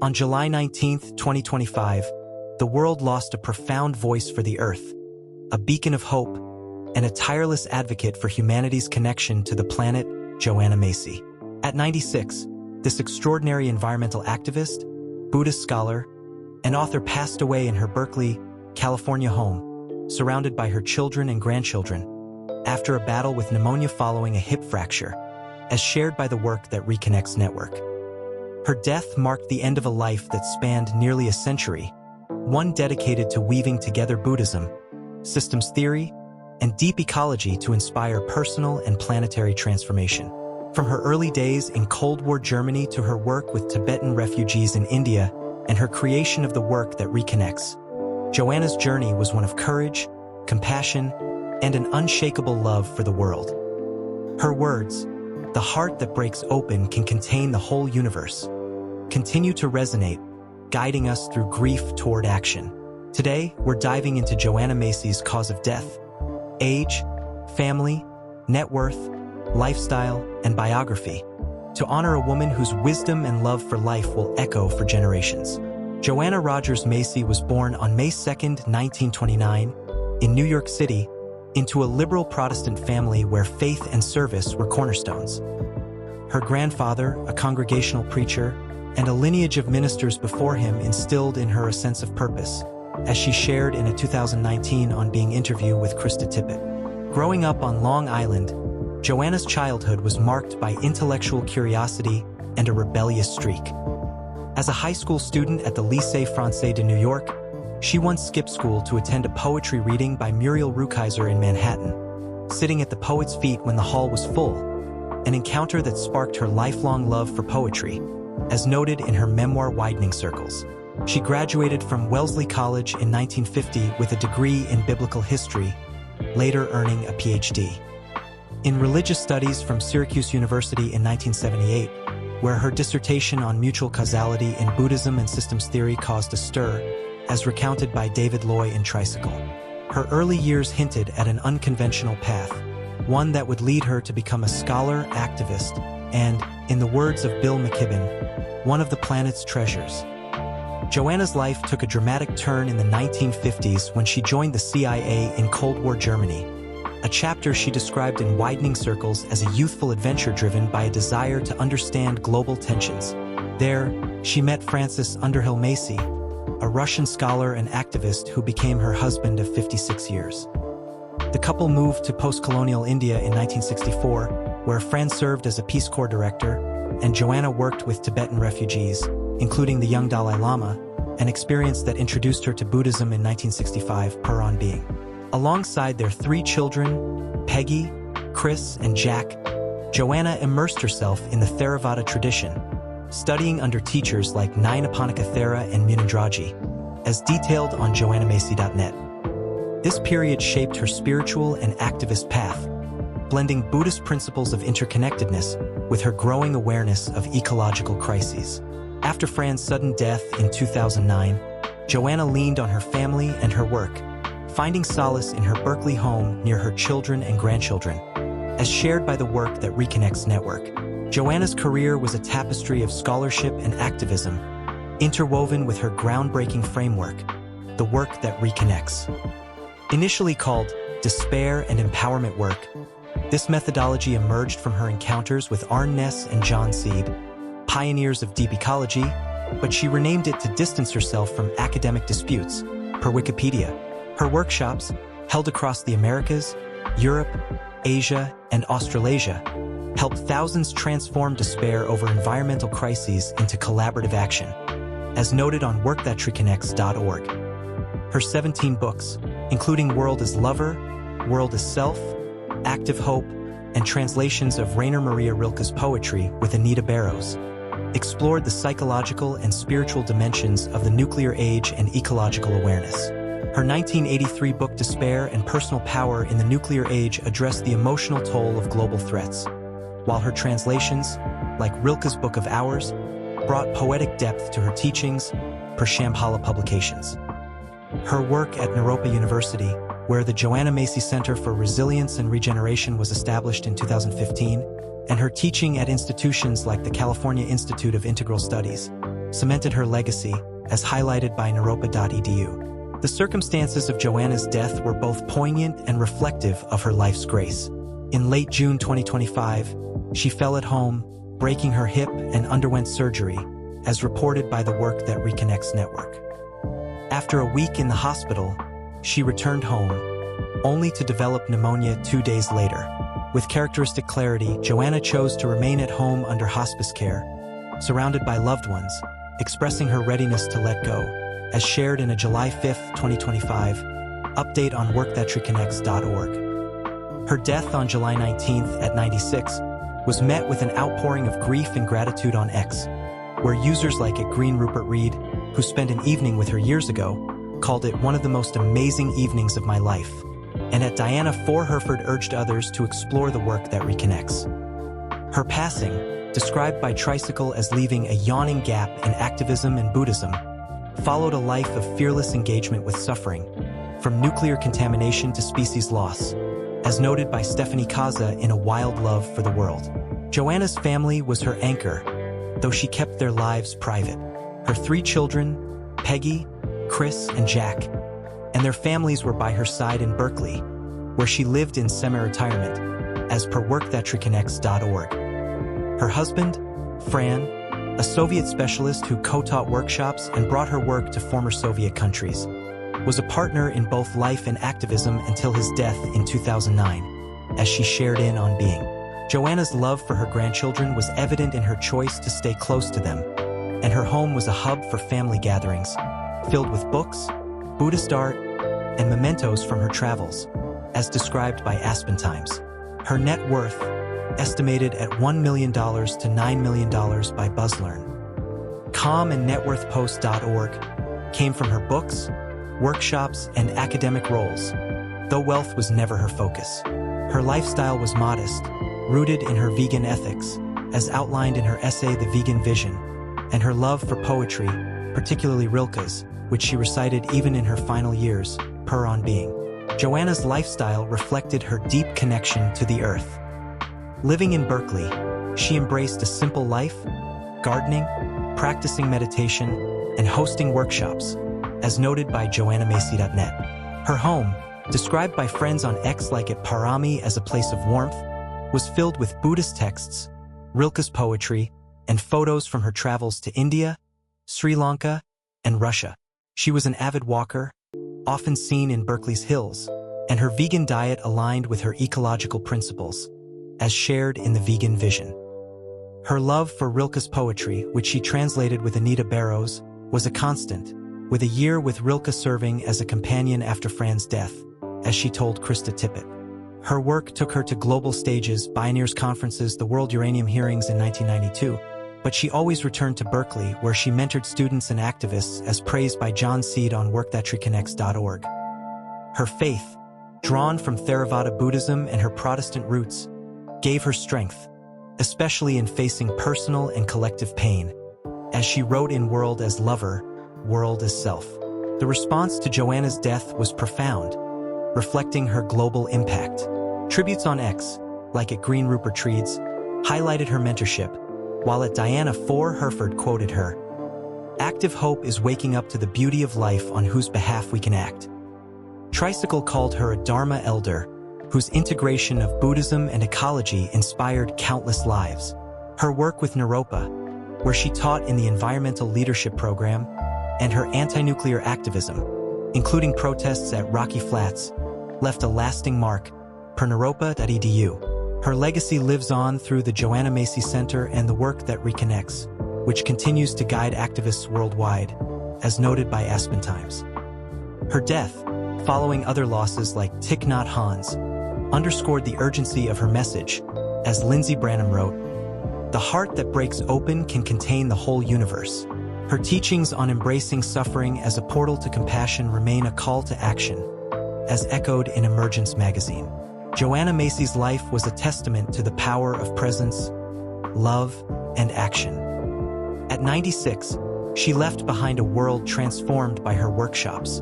On July 19, 2025, the world lost a profound voice for the Earth, a beacon of hope, and a tireless advocate for humanity's connection to the planet, Joanna Macy. At 96, this extraordinary environmental activist, Buddhist scholar, and author passed away in her Berkeley, California home, surrounded by her children and grandchildren, after a battle with pneumonia following a hip fracture, as shared by the Work That Reconnects network. Her death marked the end of a life that spanned nearly a century, one dedicated to weaving together Buddhism, systems theory, and deep ecology to inspire personal and planetary transformation. From her early days in Cold War Germany to her work with Tibetan refugees in India and her creation of the Work That Reconnects, Joanna's journey was one of courage, compassion, and an unshakable love for the world. Her words, "The heart that breaks open can contain the whole universe," continue to resonate, guiding us through grief toward action. Today, we're diving into Joanna Macy's cause of death, age, family, net worth, lifestyle, and biography, to honor a woman whose wisdom and love for life will echo for generations. Joanna Rogers Macy was born on May 2, 1929, in New York City, into a liberal Protestant family where faith and service were cornerstones. Her grandfather, a congregational preacher, and a lineage of ministers before him instilled in her a sense of purpose, as she shared in a 2019 On Being interview with Krista Tippett. Growing up on Long Island, Joanna's childhood was marked by intellectual curiosity and a rebellious streak. As a high school student at the Lycée Français de New York, she once skipped school to attend a poetry reading by Muriel Rukeyser in Manhattan, sitting at the poet's feet when the hall was full, an encounter that sparked her lifelong love for poetry, as noted in her memoir Widening Circles. She graduated from Wellesley College in 1950 with a degree in biblical history, later earning a PhD. In religious studies from Syracuse University in 1978, where her dissertation on mutual causality in Buddhism and systems theory caused a stir, as recounted by David Loy in Tricycle. Her early years hinted at an unconventional path, one that would lead her to become a scholar, activist, and, in the words of Bill McKibben, one of the planet's treasures. Joanna's life took a dramatic turn in the 1950s when she joined the CIA in Cold War Germany, a chapter she described in Widening Circles as a youthful adventure driven by a desire to understand global tensions. There, she met Francis Underhill Macy, a Russian scholar and activist who became her husband of 56 years. The couple moved to post-colonial India in 1964, where Franz served as a Peace Corps director, and Joanna worked with Tibetan refugees, including the young Dalai Lama, an experience that introduced her to Buddhism in 1965 per On Being. Alongside their 3 children, Peggy, Chris, and Jack, Joanna immersed herself in the Theravada tradition, studying under teachers like Nyanaponika Thera and Munindraji, as detailed on joannamacy.net. This period shaped her spiritual and activist path, blending Buddhist principles of interconnectedness with her growing awareness of ecological crises. After Fran's sudden death in 2009, Joanna leaned on her family and her work, finding solace in her Berkeley home near her children and grandchildren, as shared by the Work That Reconnects network. Joanna's career was a tapestry of scholarship and activism, interwoven with her groundbreaking framework, the Work That Reconnects. Initially called Despair and Empowerment Work, this methodology emerged from her encounters with Arne Ness and John Seed, pioneers of deep ecology, but she renamed it to distance herself from academic disputes, per Wikipedia. Her workshops, held across the Americas, Europe, Asia, and Australasia, helped thousands transform despair over environmental crises into collaborative action, as noted on workthatreconnects.org. Her 17 books, including World as Lover, World as Self, Active Hope, and translations of Rainer Maria Rilke's poetry with Anita Barrows, explored the psychological and spiritual dimensions of the nuclear age and ecological awareness. Her 1983 book Despair and Personal Power in the Nuclear Age addressed the emotional toll of global threats, while her translations, like Rilke's Book of Hours, brought poetic depth to her teachings per Shambhala Publications. Her work at Naropa University, where the Joanna Macy Center for Resilience and Regeneration was established in 2015, and her teaching at institutions like the California Institute of Integral Studies, cemented her legacy, as highlighted by naropa.edu. The circumstances of Joanna's death were both poignant and reflective of her life's grace. In late June 2025, she fell at home, breaking her hip, and underwent surgery, as reported by the Work That Reconnects network. After a week in the hospital, she returned home, only to develop pneumonia 2 days later. With characteristic clarity, Joanna chose to remain at home under hospice care, surrounded by loved ones, expressing her readiness to let go, as shared in a July 5, 2025, update on workthatreconnects.org. Her death on July 19 at 96 was met with an outpouring of grief and gratitude on X, where users like @Green Rupert Reed, who spent an evening with her years ago, called it one of the most amazing evenings of my life, and @Diana 4 Herford urged others to explore the work that reconnects. Her passing, described by Tricycle as leaving a yawning gap in activism and Buddhism, followed a life of fearless engagement with suffering, from nuclear contamination to species loss, as noted by Stephanie Kaza in A Wild Love for the World. Joanna's family was her anchor, though she kept their lives private. Her 3 children, Peggy, Chris, and Jack, and their families were by her side in Berkeley, where she lived in semi-retirement, as per workthatreconnects.org. Her husband, Fran, a Soviet specialist who co-taught workshops and brought her work to former Soviet countries, was a partner in both life and activism until his death in 2009, as she shared in On Being. Joanna's love for her grandchildren was evident in her choice to stay close to them, and her home was a hub for family gatherings, filled with books, Buddhist art, and mementos from her travels, as described by Aspen Times. Her net worth, estimated at $1 million to $9 million by BuzzLearn.com and networthpost.org, came from her books, workshops, and academic roles, though wealth was never her focus. Her lifestyle was modest, rooted in her vegan ethics, as outlined in her essay The Vegan Vision, and her love for poetry, particularly Rilke's, which she recited even in her final years, per On Being. Joanna's lifestyle reflected her deep connection to the earth. Living in Berkeley, she embraced a simple life, gardening, practicing meditation, and hosting workshops, as noted by JoannaMacy.net. Her home, described by friends on X like @Parami as a place of warmth, was filled with Buddhist texts, Rilke's poetry, and photos from her travels to India, Sri Lanka, and Russia. She was an avid walker, often seen in Berkeley's hills, and her vegan diet aligned with her ecological principles, as shared in The Vegan Vision. Her love for Rilke's poetry, which she translated with Anita Barrows, was a constant, with a year with Rilke serving as a companion after Fran's death, as she told Krista Tippett. Her work took her to global stages, Pioneers Conferences, the World Uranium Hearings in 1992, but she always returned to Berkeley, where she mentored students and activists, as praised by John Seed on workthatreconnects.org. Her faith, drawn from Theravada Buddhism and her Protestant roots, gave her strength, especially in facing personal and collective pain, as she wrote in World as Lover, World as Self. The response to Joanna's death was profound, reflecting her global impact. Tributes on X, like @Green Rupert Reeds, highlighted her mentorship, while @Diana 4 Herford quoted her, "Active hope is waking up to the beauty of life on whose behalf we can act." Tricycle called her a Dharma elder, whose integration of Buddhism and ecology inspired countless lives. Her work with Naropa, where she taught in the Environmental Leadership Program, and her anti-nuclear activism, including protests at Rocky Flats, left a lasting mark, per naropa.edu. Her legacy lives on through the Joanna Macy Center and the Work That Reconnects, which continues to guide activists worldwide, as noted by Aspen Times. Her death, following other losses like Thich Nhat Hanh's, underscored the urgency of her message, as Lindsey Branham wrote, "The heart that breaks open can contain the whole universe." Her teachings on embracing suffering as a portal to compassion remain a call to action, as echoed in Emergence magazine. Joanna Macy's life was a testament to the power of presence, love, and action. At 96, she left behind a world transformed by her workshops,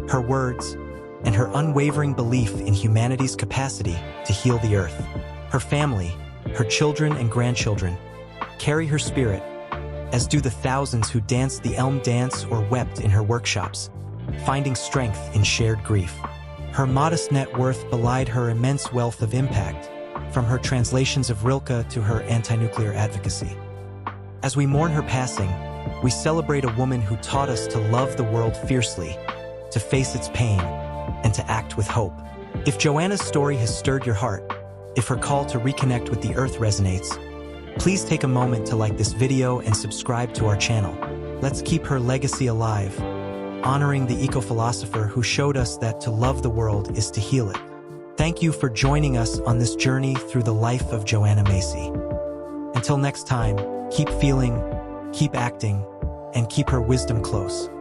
her words, and her unwavering belief in humanity's capacity to heal the earth. Her family, her children and grandchildren, carry her spirit, as do the thousands who danced the Elm Dance or wept in her workshops, finding strength in shared grief. Her modest net worth belied her immense wealth of impact, from her translations of Rilke to her anti-nuclear advocacy. As we mourn her passing, we celebrate a woman who taught us to love the world fiercely, to face its pain, and to act with hope. If Joanna's story has stirred your heart, if her call to reconnect with the earth resonates, please take a moment to like this video and subscribe to our channel. Let's keep her legacy alive, honoring the eco-philosopher who showed us that to love the world is to heal it. Thank you for joining us on this journey through the life of Joanna Macy. Until next time, keep feeling, keep acting, and keep her wisdom close.